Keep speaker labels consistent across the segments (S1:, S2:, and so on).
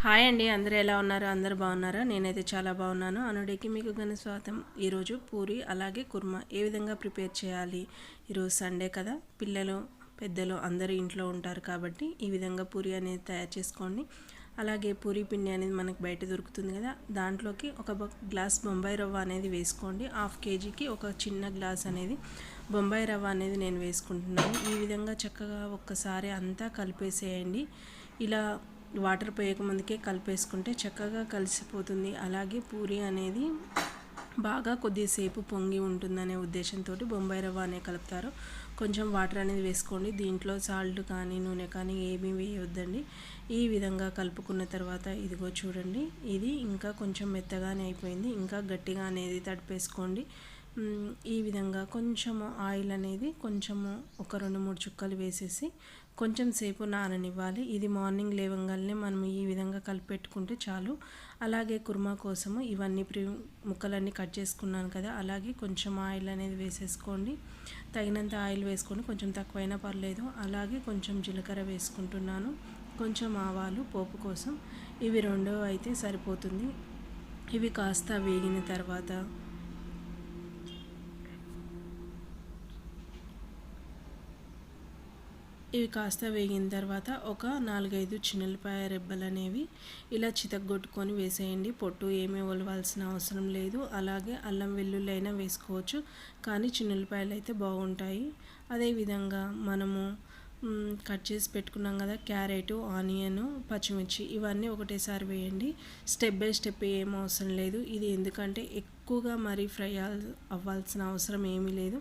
S1: Hi అండి, అందరూ ఎలా ఉన్నారు? అందరూ బాగున్నారా? నేనైతే చాలా బాగున్నాను. అనుడికి మీకు ఘన స్వాగతం. ఈరోజు పూరి అలాగే కుర్మా ఏ విధంగా ప్రిపేర్ చేయాలి? ఈరోజు సండే కదా, పిల్లలు పెద్దలు అందరూ ఇంట్లో ఉంటారు కాబట్టి ఈ విధంగా పూరి అనేది తయారు చేసుకోండి. అలాగే పూరి పిండి అనేది మనకు బయట దొరుకుతుంది కదా, దాంట్లోకి ఒక గ్లాస్ బొంబాయి రవ్వ అనేది వేసుకోండి. హాఫ్ కేజీకి ఒక చిన్న గ్లాస్ అనేది బొంబాయి రవ్వ అనేది నేను వేసుకుంటున్నాను. ఈ విధంగా చక్కగా ఒక్కసారి అంతా కలిపేసేయండి. ఇలా వాటర్ పోయకముందుకే కలిపేసుకుంటే చక్కగా కలిసిపోతుంది. అలాగే పూరి అనేది బాగా కొద్దిసేపు పొంగి ఉంటుందనే ఉద్దేశంతో బొంబాయి రవ్వ అనే కలుపుతారు. కొంచెం వాటర్ అనేది వేసుకోండి. దీంట్లో సాల్ట్ కానీ నూనె కానీ ఏమీ వేయొద్దండి. ఈ విధంగా కలుపుకున్న తర్వాత ఇదిగో చూడండి, ఇది ఇంకా కొంచెం మెత్తగానే అయిపోయింది. ఇంకా గట్టిగా అనేది తడిపేసుకోండి. ఈ విధంగా కొంచెము ఆయిల్ అనేది కొంచెము ఒక 2-3 చుక్కలు వేసేసి కొంచెం సేపు నాననివ్వాలి. ఇది మార్నింగ్ లేవగానే మనం ఈ విధంగా కలిపెట్టుకుంటే చాలు. అలాగే కుర్మా కోసము ఇవన్నీ ముక్కలన్నీ కట్ చేసుకున్నాను కదా, అలాగే కొంచెం ఆయిల్ అనేది వేసేసుకోండి. తగినంత ఆయిల్ వేసుకొని, కొంచెం తక్కువైనా పర్లేదు. అలాగే కొంచెం జీలకర్ర వేసుకుంటున్నాను, కొంచెం ఆవాలు పోపు కోసం. ఇవి రెండో అయితే సరిపోతుంది. ఇవి కాస్త వేగిన తర్వాత వేగిన తర్వాత ఒక 4-5 చిన్నులపాయ రెబ్బలు అనేవి ఇలా చితగ్గొట్టుకొని వేసేయండి. పొట్టు ఏమీ ఒలవాల్సిన అవసరం లేదు. అలాగే అల్లం వెల్లుల్లి అయినా వేసుకోవచ్చు, కానీ చిన్నులపాయలు అయితే బాగుంటాయి. అదేవిధంగా మనము కట్ చేసి పెట్టుకున్నాం కదా, క్యారెట్, ఆనియన్, పచ్చిమిర్చి ఇవన్నీ ఒకటేసారి వేయండి. స్టెప్ బై స్టెప్ ఏం అవసరం లేదు. ఇది ఎందుకంటే ఎక్కువగా మరీ ఫ్రై అవ్వాల్సిన అవసరం ఏమీ లేదు.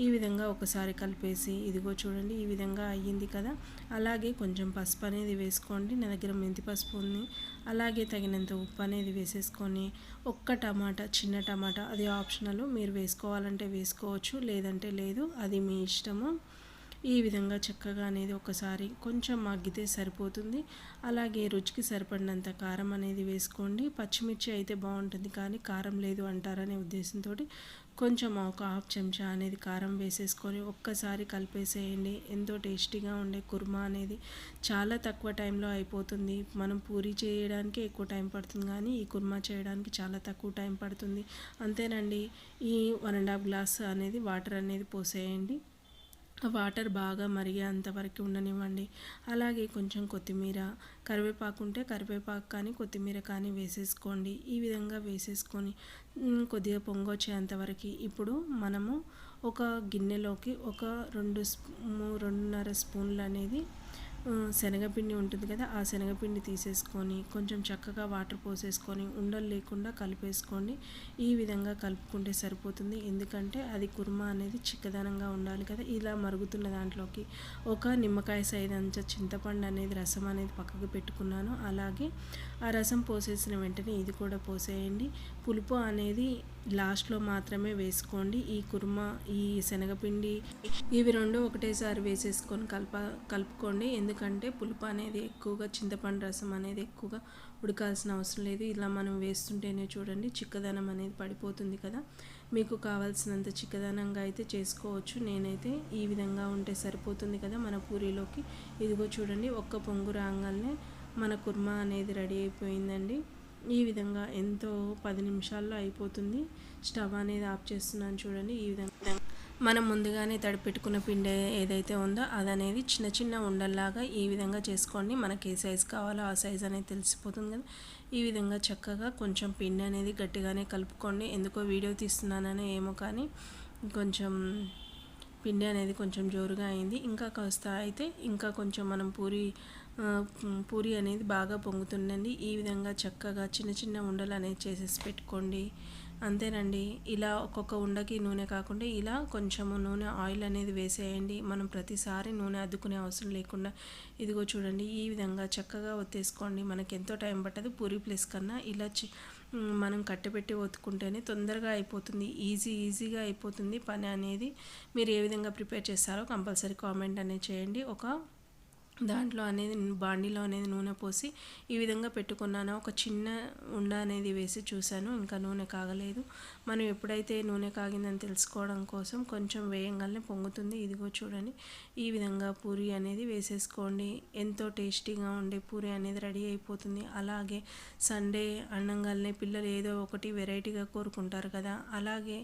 S1: ఈ విధంగా ఒకసారి కలిపేసి ఇదిగో చూడండి, ఈ విధంగా అయ్యింది కదా. అలాగే కొంచెం పసుపు అనేది వేసుకోండి. నా దగ్గర మెంతి పసుపు ఉంది. అలాగే తగినంత ఉప్పు అనేది వేసేసుకొని, ఒక్క టమాటా, చిన్న టమాటా, అది ఆప్షనల్, మీరు వేసుకోవాలంటే వేసుకోవచ్చు, లేదంటే లేదు, అది మీ ఇష్టము. ఈ విధంగా చక్కగా అనేది ఒకసారి కొంచెం మగ్గితే సరిపోతుంది. అలాగే రుచికి సరిపడినంత కారం అనేది వేసుకోండి. పచ్చిమిర్చి అయితే బాగుంటుంది, కానీ కారం లేదు అంటారనే ఉద్దేశంతో కొంచెం ఒక హాఫ్ చెంచా అనేది కారం వేసేసుకొని ఒక్కసారి కలిపేసేయండి. ఎంతో టేస్టీగా ఉండే కుర్మా అనేది చాలా తక్కువ టైంలో అయిపోతుంది. మనం పూరి చేయడానికి ఎక్కువ టైం పడుతుంది, కానీ ఈ కుర్మా చేయడానికి చాలా తక్కువ టైం పడుతుంది. అంతేనండి. ఈ 1.5 గ్లాస్ అనేది వాటర్ అనేది పోసేయండి. వాటర్ బాగా మరిగేంతవరకు ఉండనివ్వండి. అలాగే కొంచెం కొత్తిమీర, కరివేపాకు ఉంటే కరివేపాకు కానీ కొత్తిమీర కానీ వేసేసుకోండి. ఈ విధంగా వేసేసుకొని కొద్దిగా పొంగొచ్చేంతవరకు ఇప్పుడు మనము ఒక గిన్నెలోకి ఒక 2.5 స్పూన్లు అనేది శనగపిండి ఉంటుంది కదా, ఆ శనగపిండి తీసేసుకొని కొంచెం చక్కగా వాటర్ పోసేసుకొని ఉండలు లేకుండా కలిపేసుకోండి. ఈ విధంగా కలుపుకుంటే సరిపోతుంది. ఎందుకంటే అది కుర్మా అనేది చిక్కదనంగా ఉండాలి కదా. ఇలా మరుగుతున్న దాంట్లోకి ఒక నిమ్మకాయ సైజ్ అంత చింతపండు అనేది రసం అనేది పక్కకు పెట్టుకున్నాను. అలాగే ఆ రసం పోసేసిన వెంటనే ఇది కూడా పోసేయండి. పులుపు అనేది లాస్ట్లో మాత్రమే వేసుకోండి. ఈ కుర్మా, ఈ శనగపిండి ఇవి రెండు ఒకటేసారి వేసేసుకొని కలుపుకోండి. ఎందుకంటే పులుపు అనేది ఎక్కువగా, చింతపండు రసం అనేది ఎక్కువగా ఉడకాల్సిన అవసరం లేదు. ఇలా మనం వేస్తుంటేనే చూడండి చిక్కదనం అనేది పడిపోతుంది కదా. మీకు కావాల్సినంత చిక్కదనంగా అయితే చేసుకోవచ్చు. నేనైతే ఈ విధంగా ఉంటే సరిపోతుంది కదా మన పూరీలోకి. ఇదిగో చూడండి, ఒక్క పొంగు రాగానే మన కుర్మా అనేది రెడీ అయిపోయిందండి. ఈ విధంగా ఎంతో 10 నిమిషాల్లో అయిపోతుంది. స్టవ్ అనేది ఆఫ్ చేస్తున్నాను చూడండి. ఈ విధంగా మనం ముందుగానే తడిపెట్టుకున్న పిండి ఏదైతే ఉందో అదనేది చిన్న చిన్న ఉండల్లాగా ఈ విధంగా చేసుకోండి. మనకి ఏ సైజు కావాలో ఆ సైజు అనేది తెలిసిపోతుంది కదా. ఈ విధంగా చక్కగా కొంచెం పిండి అనేది గట్టిగానే కలుపుకోండి. ఎందుకో వీడియో తీస్తున్నాననే ఏమో కానీ కొంచెం పిండి అనేది కొంచెం జోరుగా అయింది. ఇంకా కాస్త అయితే ఇంకా కొంచెం మనం పూరి అనేది బాగా పొంగుతుందండి. ఈ విధంగా చక్కగా చిన్న చిన్న ఉండలు అనేది చేసేసి పెట్టుకోండి. అంతేనండి. ఇలా ఒక్కొక్క ఉండకి నూనె కాకుండా ఇలా కొంచెము నూనె, ఆయిల్ అనేది వేసేయండి. మనం ప్రతిసారి నూనె అద్దుకునే అవసరం లేకుండా ఇదిగో చూడండి, ఈ విధంగా చక్కగా ఒత్తేసుకోండి. మనకి ఎంతో టైం పట్టదు. పూరి ప్లేస్ కన్నా ఇలా మనం కట్టెపెట్టి ఒత్తుకుంటేనే తొందరగా అయిపోతుంది. ఈజీగా అయిపోతుంది పని అనేది. మీరు ఏ విధంగా ప్రిపేర్ చేస్తారో కంపల్సరీ కామెంట్ అనేది చేయండి. ఒక దాంట్లో అనేది బాండీలో అనేది నూనె పోసి ఈ విధంగా పెట్టుకున్నాను. ఒక చిన్న ఉండ అనేది వేసి చూశాను, ఇంకా నూనె కాగలేదు. మనం ఎప్పుడైతే నూనె కాగిందని తెలుసుకోవడం కోసం కొంచెం వేయంగానే పొంగుతుంది. ఇదిగో చూడండి, ఈ విధంగా పూరి అనేది వేసేసుకోండి. ఎంతో టేస్టీగా ఉండే పూరి అనేది రెడీ అయిపోతుంది. అలాగే సండే అన్నంగానే పిల్లలు ఏదో ఒకటి వెరైటీగా కోరుకుంటారు కదా, అలాగే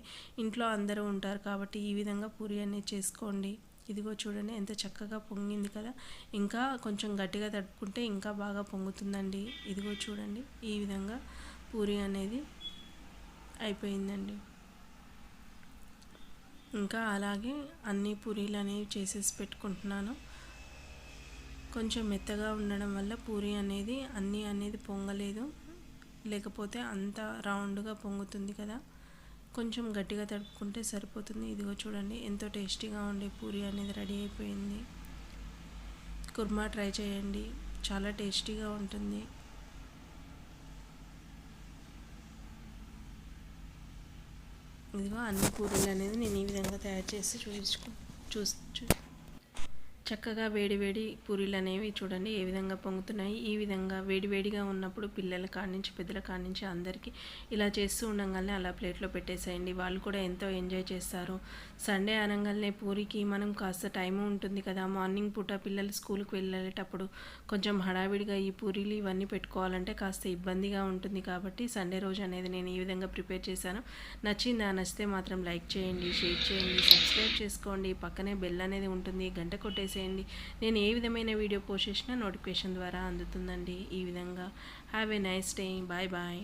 S1: ఇంట్లో అందరూ ఉంటారు కాబట్టి ఈ విధంగా పూరి అనేది చేసుకోండి. ఇదిగో చూడండి ఎంత చక్కగా పొంగింది కదా. ఇంకా కొంచెం గట్టిగా తడుపుకుంటే ఇంకా బాగా పొంగుతుందండి. ఇదిగో చూడండి, ఈ విధంగా పూరి అనేది అయిపోయిందండి. ఇంకా అలాగే అన్ని పూరీలు అనేవి చేసేసి పెట్టుకుంటున్నాను. కొంచెం మెత్తగా ఉండడం వల్ల పూరి అనేది అనేది పొంగలేదు, లేకపోతే అంత రౌండ్గా పొంగుతుంది కదా. కొంచెం గట్టిగా తడుపుకుంటే సరిపోతుంది. ఇదిగో చూడండి, ఎంతో టేస్టీగా ఉండే పూరి అనేది రెడీ అయిపోయింది. కుర్మా ట్రై చేయండి, చాలా టేస్టీగా ఉంటుంది. ఇదిగో అన్ని పూరీలు అనేది నేను ఈ విధంగా తయారు చేసి చక్కగా వేడి పూరీలు అనేవి చూడండి ఏ విధంగా పొంగుతున్నాయి. ఈ విధంగా వేడిగా ఉన్నప్పుడు పిల్లల కానించి పెద్దల కానించి అందరికీ ఇలా చేస్తూ ఉండగానే అలా ప్లేట్లో పెట్టేసేయండి. వాళ్ళు కూడా ఎంతో ఎంజాయ్ చేస్తారు. సండే అనగానే పూరికి మనం కాస్త టైము ఉంటుంది కదా, మార్నింగ్ పూట పిల్లలు స్కూల్కి వెళ్ళేటప్పుడు కొంచెం హడావిడిగా ఈ పూరీలు ఇవన్నీ పెట్టుకోవాలంటే కాస్త ఇబ్బందిగా ఉంటుంది. కాబట్టి సండే రోజు అనేది నేను ఈ విధంగా ప్రిపేర్ చేశాను. నచ్చితే మాత్రం లైక్ చేయండి, షేర్ చేయండి, సబ్స్క్రైబ్ చేసుకోండి. పక్కనే బెల్ అనేది ఉంటుంది, గంట కొట్టేసి నేను ఏ విధమైన వీడియో పోస్ట్ చేసినా నోటిఫికేషన్ ద్వారా అందుతుందండి. ఈ విధంగా have a nice day. Bye bye.